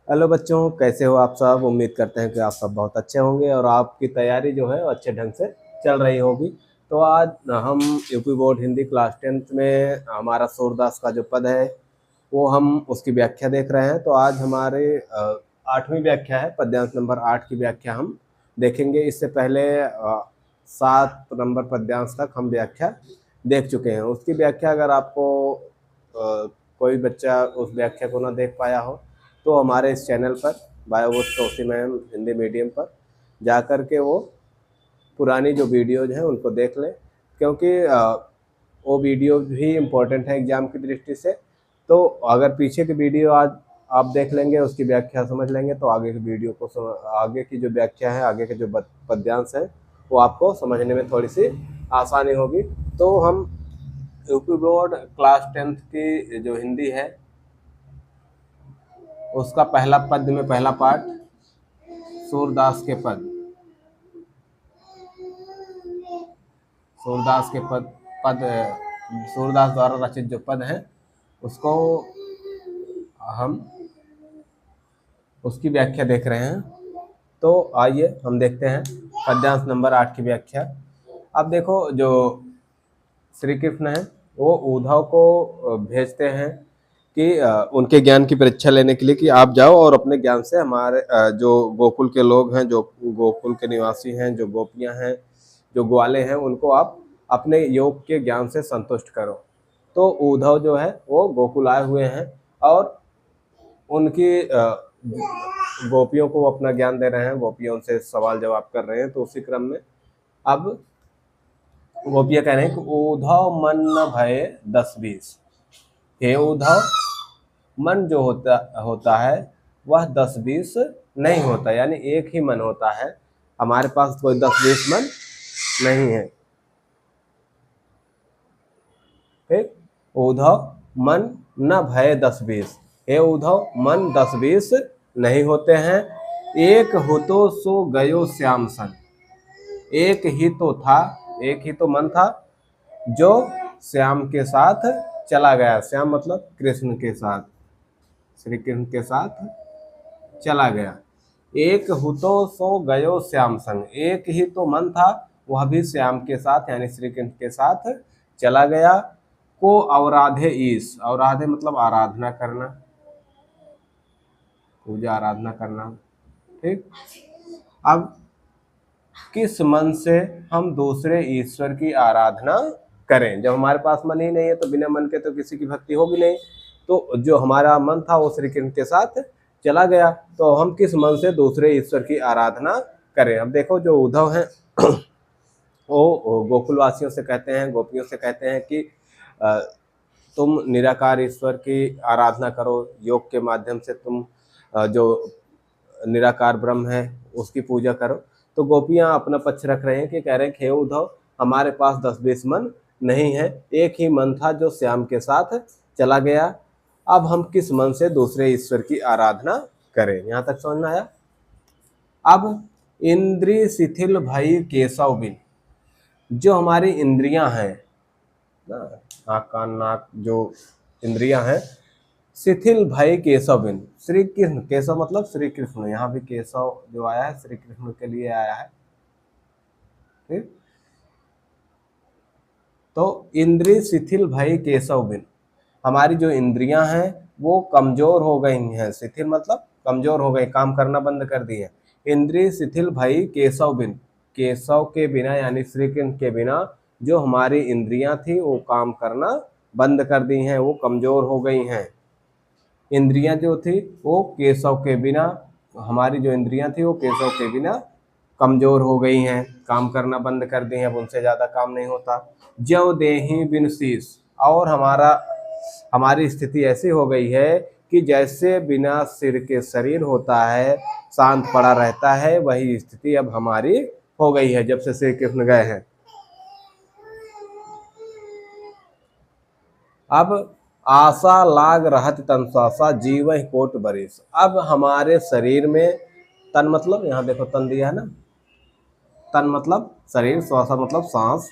Hello बच्चों, कैसे हो आप सब। उम्मीद करते हैं कि आप सब बहुत अच्छे होंगे और आपकी तैयारी जो है वो अच्छे ढंग से चल रही होगी। तो आज हम UP board Hindi class 10th में हमारा सूरदास का जो पद है वो हम उसकी व्याख्या देख रहे हैं। तो आज हमारे 8वीं व्याख्या है, पद्यांश नंबर 8 की व्याख्या हम देखेंगे। इससे पहले 7 नंबर पद्यांश तक हम व्याख्या देख चुके हैं। उसकी व्याख्या अगर आपको कोई बच्चा उस व्याख्या को ना देख पाया हो तो हमारे इस चैनल पर बायोबोट टॉफी मैम हिंदी मीडियम पर जा कर के वो पुरानी जो वीडियोज हैं उनको देख लें, क्योंकि वो वीडियो भी इम्पोर्टेंट है एग्ज़ाम की दृष्टि से। तो अगर पीछे की वीडियो आज आप देख लेंगे, उसकी व्याख्या समझ लेंगे, तो आगे की वीडियो को आगे की जो व्याख्या है, आगे के जो पद्यांश है वो आपको समझने में थोड़ी सी आसानी होगी। तो हम यूपी बोर्ड क्लास 10th की जो हिंदी है उसका पहला पद में पहला पाठ सूरदास के पद, सूरदास के पद सूरदास द्वारा रचित जो पद है उसको हम उसकी व्याख्या देख रहे हैं। तो आइए हम देखते हैं पद्यांश नंबर 8 की व्याख्या। अब देखो, जो श्री कृष्ण है वो उद्धव को भेजते हैं कि उनके ज्ञान की परीक्षा लेने के लिए कि आप जाओ और अपने ज्ञान से हमारे जो गोकुल के लोग हैं, जो गोकुल के निवासी हैं, जो गोपियां हैं, जो ग्वाले हैं, उनको आप अपने योग के ज्ञान से संतुष्ट करो। तो उद्धव जो है वो गोकुल आए हुए हैं और उनकी गोपियों को अपना ज्ञान दे रहे हैं, गोपियों से सवाल जवाब कर रहे हैं। तो उसी क्रम में अब गोपियां कह रहे हैं कि उद्धव मन न भय 10-20। हे उद्धव, मन जो होता है वह 10-20 नहीं होता, यानी एक ही मन होता है। हमारे पास कोई 10-20 मन नहीं है। ठीक, उद्धव मन न भय 10-20। हे उद्धव, मन 10-20 नहीं होते हैं। एक हो तो सो गयो श्याम सन। एक ही तो था, एक ही तो मन था जो श्याम के साथ चला गया। श्याम मतलब कृष्ण के साथ, श्री कृष्ण के साथ चला गया। एक हुतो सो गयो श्याम संग, एक ही तो मन था वह भी श्याम के साथ यानी श्री कृष्ण के साथ चला गया। को अवराधे ईश, अवराधे मतलब आराधना करना, पूजा आराधना करना। ठीक, अब किस मन से हम दूसरे ईश्वर की आराधना करें। जब हमारे पास मन ही नहीं है तो बिना मन के तो किसी की भक्ति होगी नहीं। तो जो हमारा मन था वो श्री कृष्ण के साथ चला गया, तो हम किस मन से दूसरे ईश्वर की आराधना करें। अब देखो, जो उद्धव हैं वो गोकुलवासियों से कहते हैं, गोपियों से कहते हैं कि तुम निराकार ईश्वर की आराधना करो, योग के माध्यम से तुम जो निराकार ब्रह्म है उसकी पूजा करो। तो गोपियां अपना पक्ष रख रहे हैं कि कह रहे हैं हे उद्धव, हमारे पास 10-20 मन नहीं है, एक ही मन था जो श्याम के साथ चला गया। अब हम किस मन से दूसरे ईश्वर की आराधना करें। यहाँ तक समझ में आया। अब इंद्रिय शिथिल भई केशव बिन, जो हमारी इंद्रियां हैं ना, आँख कान नाक जो इंद्रियां हैं, शिथिल भय केशव बिन, श्री कृष्ण, केशव मतलब श्री कृष्ण, यहाँ भी केशव जो आया है श्री कृष्ण के लिए आया है। ठीक, तो इंद्रिय शिथिल भय केशव बिन, हमारी जो इंद्रियां हैं वो कमजोर हो गई हैं। शिथिल मतलब कमजोर हो गई, काम करना बंद कर दी है। इंद्रिय शिथिल भई केशव बिन, केशव के बिना यानी श्री कृष्ण के बिना जो हमारी इंद्रियां थी वो काम करना बंद कर दी हैं, वो कमजोर हो गई हैं। इंद्रियां जो थी वो केशव के बिना, हमारी जो इंद्रियां थी वो केशव के बिना कमजोर हो गई हैं, काम करना बंद कर दी हैं, अब उनसे ज़्यादा काम नहीं होता। ज्यों देहि बिन शीश, और हमारी स्थिति ऐसी हो गई है कि जैसे बिना सिर के शरीर होता है, शांत पड़ा रहता है, वही स्थिति अब हमारी हो गई है जब से श्री कृष्ण गए हैं। अब आशा लाग रहत तन स्वासा जीव कोट बरिस, अब हमारे शरीर में, तन मतलब यहाँ देखो तन दिया है ना, तन मतलब शरीर, श्वासा मतलब सांस,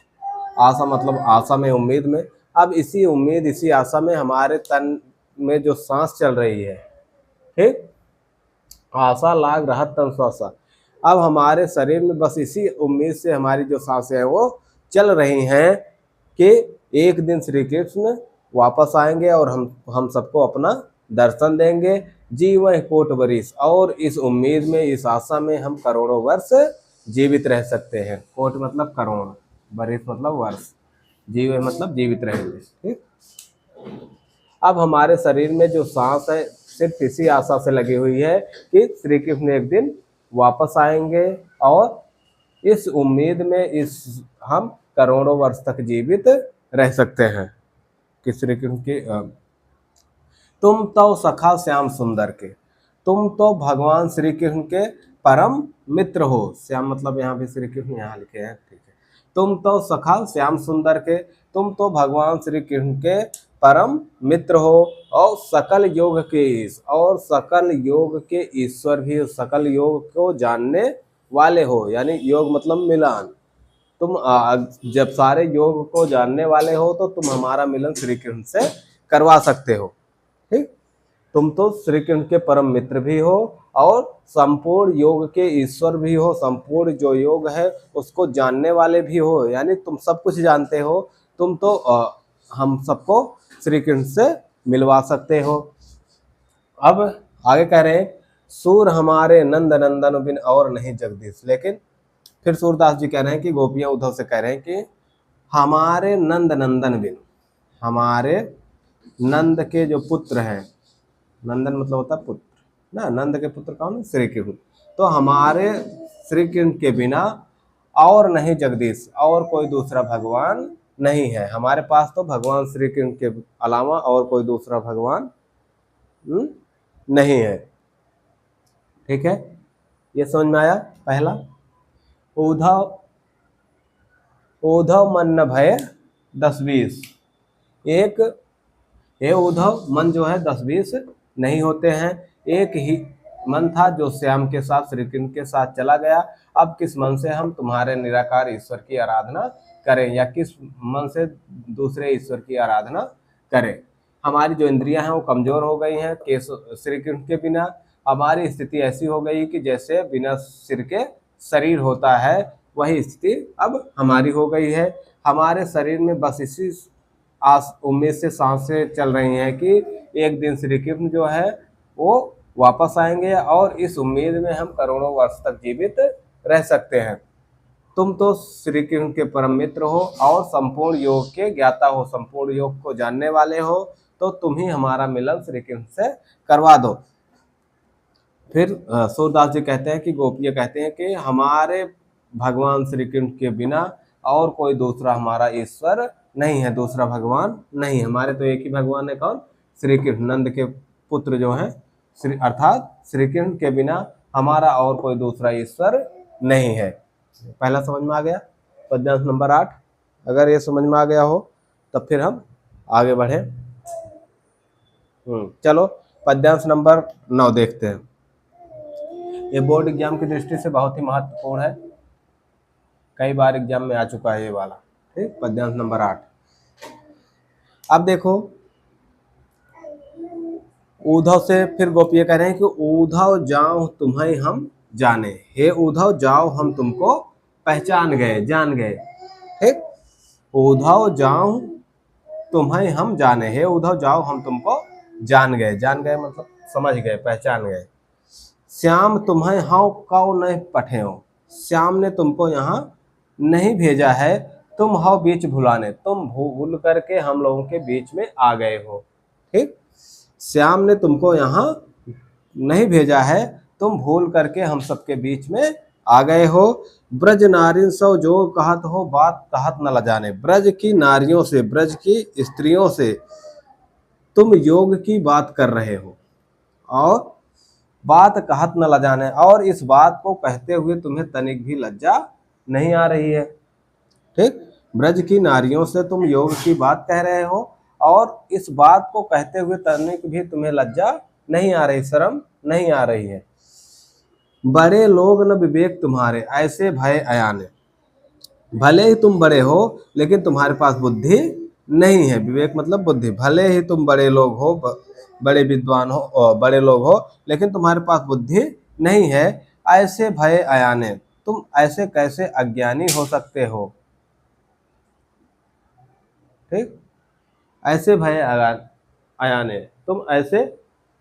आशा मतलब आशा में, उम्मीद में। अब इसी उम्मीद, इसी आशा में हमारे तन में जो सांस चल रही है, ठीक, आशा लाग रहत तन स्वासा। अब हमारे शरीर में बस इसी उम्मीद से हमारी जो सांसें हैं वो चल रही हैं कि एक दिन श्री कृष्ण वापस आएंगे और हम सबको अपना दर्शन देंगे। जीवन कोट वरिस, और इस उम्मीद में, इस आशा में हम करोड़ों वर्ष जीवित रह सकते हैं। कोट मतलब करोड़, वरिस मतलब वर्ष, जीवन मतलब जीवित रहेंगे। ठीक। अब हमारे शरीर में जो सांस है सिर्फ इसी आशा से लगी हुई है कि श्री कृष्ण एक दिन वापस आएंगे, और इस उम्मीद में इस हम करोड़ों वर्ष तक जीवित रह सकते हैं कि श्री कृष्ण के तुम तो सखा श्याम सुंदर के, तुम तो भगवान श्री कृष्ण के परम मित्र हो। श्याम मतलब यहाँ भी श्री कृष्ण यहाँ लिखे हैं, ठीक है। तुम तो सखा श्याम सुंदर के, तुम तो भगवान श्री कृष्ण के परम मित्र हो, और सकल योग के और सकल योग के ईश्वर भी, सकल योग को जानने वाले हो, यानी योग मतलब मिलन। तुम जब सारे योग को जानने वाले हो तो तुम हमारा मिलन श्री कृष्ण से करवा सकते हो। ठीक। तुम तो श्री कृष्ण के परम मित्र भी हो और संपूर्ण योग के ईश्वर भी हो, संपूर्ण जो योग है उसको जानने वाले भी हो, यानी तुम सब कुछ जानते हो। तुम तो हम सबको श्री कृष्ण से मिलवा सकते हो। अब आगे कह रहे हैं, सूर हमारे नंद नंदन बिन और नहीं जगदीश। लेकिन फिर सूरदास जी कह रहे हैं कि गोपियां उद्धव से कह रहे हैं कि हमारे नंद नंदन बिन, हमारे नंद के जो पुत्र हैं, नंदन मतलब होता है पुत्र ना, नंद के पुत्र कौन? श्री कृष्ण। तो हमारे श्री कृष्ण के बिना और नहीं जगदीश, और कोई दूसरा भगवान नहीं है। हमारे पास तो भगवान श्री कृष्ण के अलावा और कोई दूसरा भगवान नहीं है। ठीक है, ये समझ में आया। पहला, उद्धव उद्धव मन न भय 10-20। एक, हे उद्धव, मन जो है 10-20 नहीं होते हैं। एक ही मन था जो श्याम के साथ, श्री कृष्ण के साथ चला गया। अब किस मन से हम तुम्हारे निराकार ईश्वर की आराधना करें, या किस मन से दूसरे ईश्वर की आराधना करें? हमारी जो इंद्रियां हैं वो कमजोर हो गई हैं श्री कृष्ण के बिना। हमारी स्थिति ऐसी हो गई कि जैसे बिना सिर के शरीर होता है, वही स्थिति अब हमारी हो गई है। हमारे शरीर में बस इसी उम्मीद से सांसें चल रही हैं कि एक दिन श्री कृष्ण जो है वो वापस आएंगे, और इस उम्मीद में हम करोड़ों वर्ष तक जीवित रह सकते हैं। तुम तो श्री कृष्ण के परम मित्र हो और संपूर्ण योग के ज्ञाता हो, संपूर्ण योग को जानने वाले हो, तो तुम ही हमारा मिलन श्री कृष्ण से करवा दो। फिर सूरदास जी कहते हैं कि गोपियां कहते हैं कि हमारे भगवान श्री कृष्ण के बिना और कोई दूसरा हमारा ईश्वर नहीं है, दूसरा भगवान नहीं। हमारे तो एक ही भगवान है, कौन? श्री कृष्ण, नंद के पुत्र जो हैं, अर्थात श्री कृष्ण के बिना हमारा और कोई दूसरा ईश्वर नहीं है। पहला समझ में आ गया। पद्यांश नंबर 8, अगर ये समझ में आ गया हो तब फिर हम आगे बढ़े। चलो पद्यांश नंबर 9 देखते हैं। ये बोर्ड एग्जाम की दृष्टि से बहुत ही महत्वपूर्ण है, कई बार एग्जाम में आ चुका है ये वाला। ठीक, पद्यांश नंबर 8। अब देखो, उद्धव से फिर गोपियां कह रहे हैं कि उद्धव जाओ तुम्हें हम जाने, हे उद्धव जाओ हम तुमको पहचान गए, जान गए। ठीक, उद्धव जाओ तुम्हें हम जाने, हे उद्धव जाओ हम तुमको जान गए। जान गए मतलब समझ गए, पहचान गए। श्याम तुम्हें हाउ कौ नहीं पठे हो, श्याम ने तुमको यहाँ नहीं भेजा है, तुम हाउ बीच भुलाने, तुम भूल करके हम लोगों के बीच में आ गए हो। ठीक, श्याम ने तुमको यहाँ नहीं भेजा है, तुम भूल करके हम सबके बीच में आ गए हो। ब्रज नारिन सौ जो कहत हो, बात कहत न ल जाने। ब्रज की नारियों से, ब्रज की स्त्रियों से तुम योग की बात कर रहे हो, और बात कहत न ल जाने, और इस बात को कहते हुए तुम्हें तनिक भी लज्जा नहीं आ रही है। ठीक, ब्रज की नारियों से तुम योग की बात कह रहे हो, और इस बात को कहते हुए तनिक भी तुम्हें लज्जा नहीं आ रही, शर्म नहीं आ रही है। बड़े लोग न विवेक तुम्हारे, ऐसे भय अयाने। भले ही तुम बड़े हो लेकिन तुम्हारे पास बुद्धि नहीं है। विवेक मतलब बुद्धि। भले ही तुम बड़े लोग हो, बड़े विद्वान हो और बड़े लोग हो, लेकिन तुम्हारे पास बुद्धि नहीं है। ऐसे भय अयाने, तुम ऐसे कैसे अज्ञानी हो सकते हो। ठीक, ऐसे भय अयाने, तुम ऐसे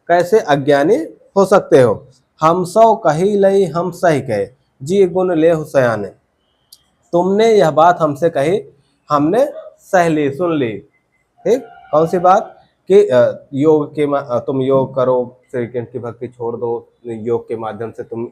कैसे अज्ञानी हो सकते हो। हम सौ कही लई हम सही कहे, जी गुण ले सयाने। तुमने यह बात हमसे कही, हमने सह ली, सुन ली। ठीक, कौन सी बात कि योग के तुम योग करो, श्री कृष्ण की भक्ति छोड़ दो, योग के माध्यम से तुम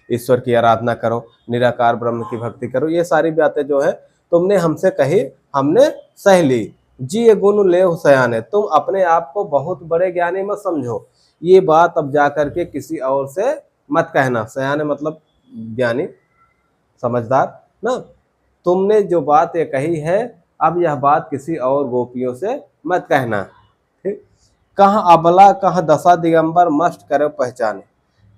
ईश्वर की आराधना करो, निराकार ब्रह्म की भक्ति करो। ये सारी बातें जो है तुमने हमसे कही, हमने सह ली। जी ये गुण ले सयाने, तुम अपने आप को बहुत बड़े ज्ञानी मत समझो। ये बात अब जाकर के किसी और से मत कहना। सयाने मतलब ज्ञानी, समझदार ना। तुमने जो बात ये कही है, अब यह बात किसी और गोपियों से मत कहना। ठीक, कहाँ अबला कहाँ दशा दिगंबर मस्ट करो पहचाने।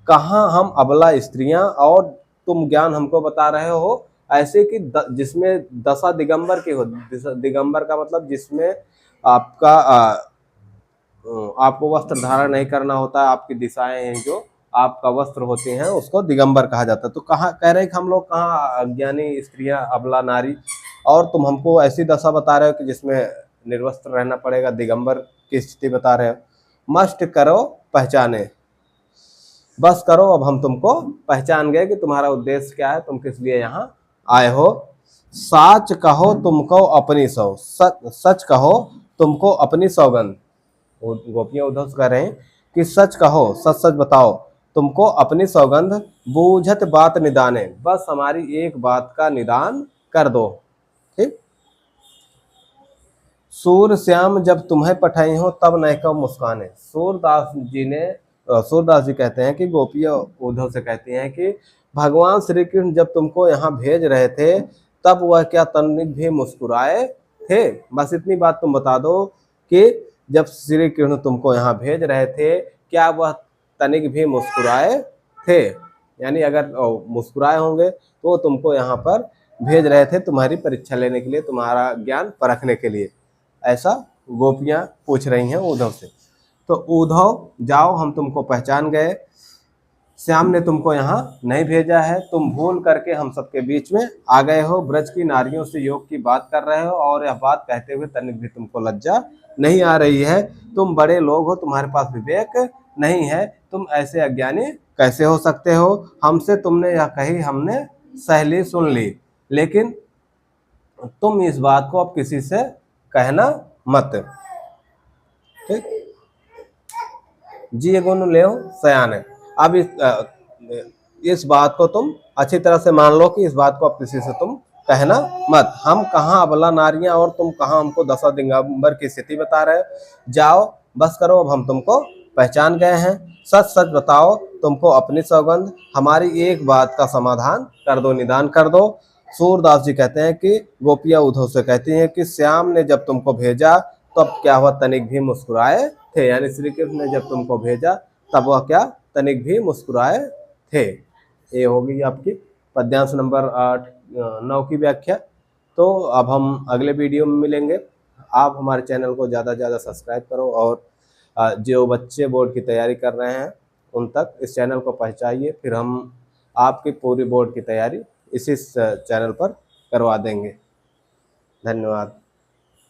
कहाँ हम अबला स्त्रियां और तुम ज्ञान हमको बता रहे हो ऐसे कि जिसमें दशा दिगंबर की हो। दिगंबर का मतलब जिसमें आपका आपको वस्त्र धारण नहीं करना होता, आपकी दिशाएं हैं जो आपका वस्त्र होते हैं, उसको दिगंबर कहा जाता है। तो कहाँ कह रहे हैं कि हम लोग कहाँ अज्ञानी स्त्रियां, अबला नारी, और तुम हमको ऐसी दशा बता रहे हो कि जिसमें निर्वस्त्र रहना पड़ेगा, दिगंबर की स्थिति बता रहे हो। मस्ट करो पहचाने, बस करो, अब हम तुमको पहचान गए कि तुम्हारा उद्देश्य क्या है, तुम किस लिए यहाँ आए हो। साच कहो तुमको अपनी सौ, सच कहो तुमको अपनी सौगंध। गोपियां उद्धव से कह रहे हैं कि सच कहो, सच सच बताओ, तुमको अपनी सौगंध। बूझत बात निदाने, बस हमारी एक बात का निदान कर दो। ठीक, सूर श्याम जब तुम्हें पठाई हो तब न कब मुस्काने। सूरदास जी कहते हैं कि गोपियां उद्धव से कहती हैं कि भगवान श्री कृष्ण जब तुमको यहाँ भेज रहे थे, तब वह क्या तनिक भी मुस्कुराए थे। बस इतनी बात तुम बता दो कि जब श्री कृष्ण तुमको यहाँ भेज रहे थे, क्या वह तनिक भी मुस्कुराए थे। यानी अगर मुस्कुराए होंगे तो तुमको यहाँ पर भेज रहे थे तुम्हारी परीक्षा लेने के लिए, तुम्हारा ज्ञान परखने के लिए। ऐसा गोपियां पूछ रही हैं उद्धव से। तो उद्धव जाओ, हम तुमको पहचान गए, श्याम ने तुमको यहाँ नहीं भेजा है, तुम भूल करके हम सबके बीच में आ गए हो, ब्रज की नारियों से योग की बात कर रहे हो, और यह बात कहते हुए तनिक भी तुमको लज्जा नहीं आ रही है। तुम बड़े लोग हो, तुम्हारे पास विवेक नहीं है, तुम ऐसे अज्ञानी कैसे हो सकते हो। हमसे तुमने यह कही, हमने सह ली, सुन ली, लेकिन तुम इस बात को अब किसी से कहना मत। ठीक, जी गुण ले सयाने। अब इस बात को तुम अच्छी तरह से मान लो कि इस बात को अब किसी से तुम कहना मत। हम कहाँ अबला नारियां और तुम कहाँ हमको दशा दिगंबर की स्थिति बता रहे हो। जाओ, बस करो, अब हम तुमको पहचान गए हैं। सच सच बताओ, तुमको अपनी सौगंध, हमारी एक बात का समाधान कर दो, निदान कर दो। सूरदास जी कहते हैं कि गोपियां उद्धव से कहती हैं कि श्याम ने जब तुमको भेजा तब क्या हुआ, तनिक भी मुस्कुराए थे। यानी श्री कृष्ण ने जब तुमको भेजा तब वह क्या, तनिक भी मुस्कुराए थे। ये होगी आपकी पद्यांश नंबर 9 की व्याख्या। तो अब हम अगले वीडियो में मिलेंगे। आप हमारे चैनल को ज़्यादा से ज़्यादा सब्सक्राइब करो, और जो बच्चे बोर्ड की तैयारी कर रहे हैं उन तक इस चैनल को पहुँचाइए। फिर हम आपकी पूरी बोर्ड की तैयारी इसी चैनल पर करवा देंगे। धन्यवाद।